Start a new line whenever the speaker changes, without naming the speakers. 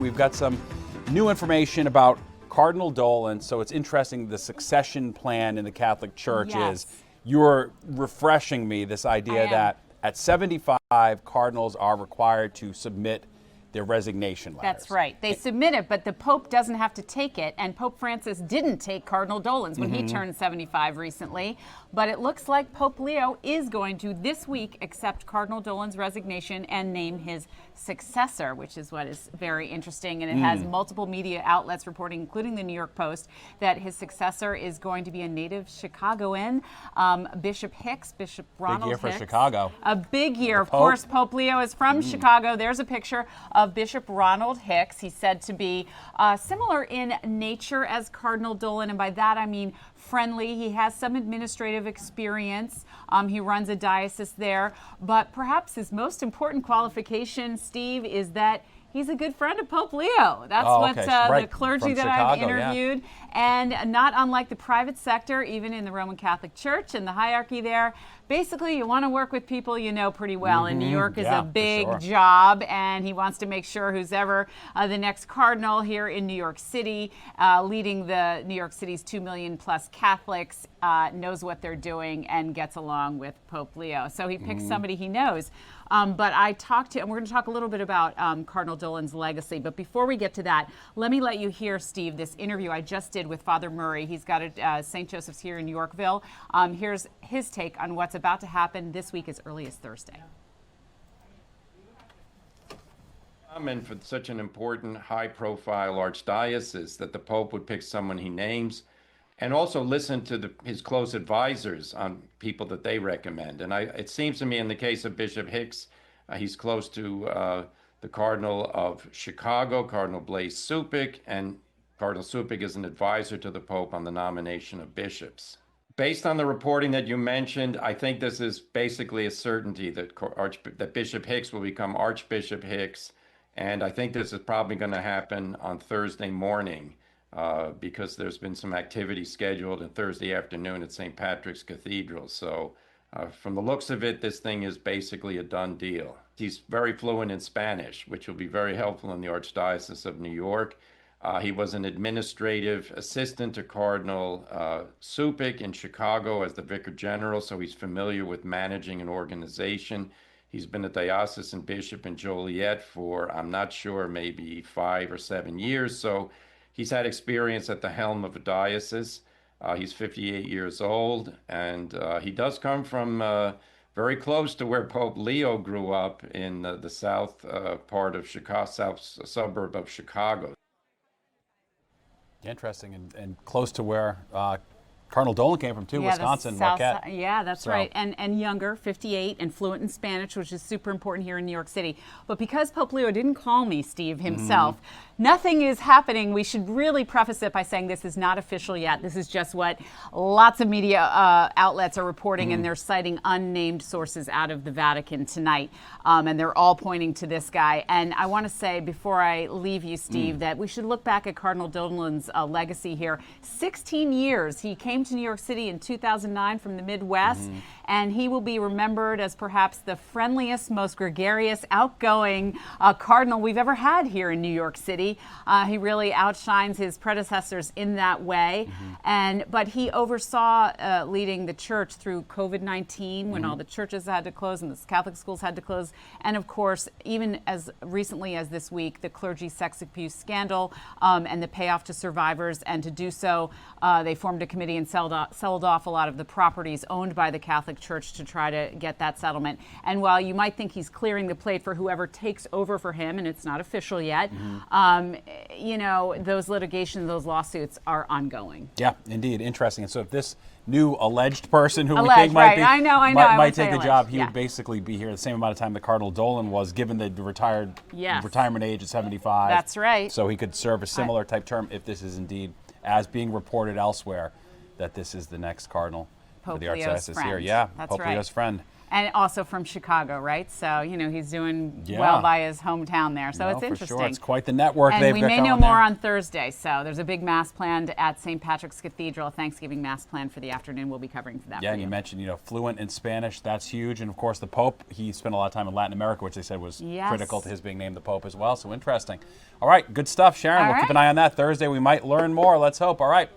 We've got some new information about Cardinal Dolan, so it's interesting the succession plan in the Catholic Church is. You're refreshing me this idea that at 75, cardinals are required to submit their resignation letters.
That's right. They submit it, but the Pope doesn't have to take it. And Pope Francis didn't take Cardinal Dolan's when he turned 75 recently. But it looks like Pope Leo is going to this week accept Cardinal Dolan's resignation and name his successor, which is what is very interesting. And it has multiple media outlets reporting, including the New York Post, that his successor is going to be a native Chicagoan, Bishop Hicks, Bishop Ronald Hicks.
Big year for Chicago.
A big year. Of course, Pope Leo is from Chicago. There's a picture of Bishop Ronald Hicks. He's said to be similar in nature as Cardinal Dolan, and by that I mean friendly. He has some administrative experience. He runs a diocese there, but perhaps his most important qualification, Steve, is that he's a good friend of Pope Leo. That's the clergy that I've interviewed. And not unlike the private sector, even in the Roman Catholic Church and the hierarchy there, basically you want to work with people you know pretty well. And New York is a big job, and he wants to make sure who's ever the next cardinal here in New York City, leading the New York City's 2 million plus Catholics, knows what they're doing and gets along with Pope Leo. So he picks somebody he knows. But I talked to, and we're going to talk a little bit about Cardinal Dolan's legacy. But before we get to that, let me let you hear, Steve, this interview I just did with Father Murray. He's got a St. Joseph's here in Yorkville. Here's his take on what's about to happen this week as early as Thursday.
And for such an important, high-profile archdiocese that the Pope would pick someone he names, and also listen to his close advisors on people that they recommend. And it seems to me in the case of Bishop Hicks, he's close to the Cardinal of Chicago, Cardinal Blaise Suppick, and Cardinal Suppick is an advisor to the Pope on the nomination of bishops. Based on the reporting that you mentioned, I think this is basically a certainty that Bishop Hicks will become Archbishop Hicks, and I think this is probably going to happen on Thursday morning. Because there's been some activity scheduled on Thursday afternoon at St. Patrick's Cathedral. So from the looks of it, this thing is basically a done deal. He's very fluent in Spanish, which will be very helpful in the Archdiocese of New York. He was an administrative assistant to Cardinal Suppick in Chicago as the Vicar General, so he's familiar with managing an organization. He's been a diocesan bishop in Joliet for, I'm not sure, maybe 5 or 7 years. So he's had experience at the helm of a diocese. He's 58 years old, and he does come from very close to where Pope Leo grew up in the south part of Chicago, south suburb of Chicago.
Interesting, and close to where Cardinal Dolan came from too, Wisconsin, Marquette.
Yeah, that's right. And younger, 58, and fluent in Spanish, which is super important here in New York City. But because Pope Leo didn't call me, Steve, himself, nothing is happening. We should really preface it by saying this is not official yet. This is just what lots of media outlets are reporting, and they're citing unnamed sources out of the Vatican tonight. And they're all pointing to this guy. And I want to say, before I leave you, Steve, that we should look back at Cardinal Dolan's legacy here. 16 years. He came to New York City in 2009 from the Midwest, and he will be remembered as perhaps the friendliest, most gregarious, outgoing cardinal we've ever had here in New York City. He really outshines his predecessors in that way, but he oversaw leading the church through COVID-19 when all the churches had to close and the Catholic schools had to close, and of course, even as recently as this week, the clergy sex abuse scandal and the payoff to survivors, and to do so, they formed a committee and sold off a lot of the properties owned by the Catholic Church to try to get that settlement. And while you might think he's clearing the plate for whoever takes over for him, and it's not official yet, you know, those litigations, those lawsuits are ongoing.
Yeah, indeed. Interesting. And so if this new alleged person who we think might take the job, he would basically be here the same amount of time that Cardinal Dolan was, given the retirement age at 75.
That's right.
So he could serve a similar type term if this is indeed, as being reported elsewhere, that this is the next cardinal for the Archdiocese here. Yeah,
That's
Pope
right.
Leo's friend.
And also from Chicago, right? So, he's doing
Yeah.
well by his hometown there. So
No,
it's
for
interesting.
sure. It's quite the network
And
they've
we
got
may
going
know more
there.
on Thursday. So there's a big mass planned at St. Patrick's Cathedral, a Thanksgiving mass planned for the afternoon. We'll be covering for that.
Yeah,
for
and you mentioned, fluent in Spanish. That's huge. And of course, the Pope, he spent a lot of time in Latin America, which they said was
Yes.
critical to his being named the Pope as well. So interesting. All right, good stuff, Sharon.
All
We'll keep an
right.
eye on that. Thursday, we might learn more. Let's hope. All right.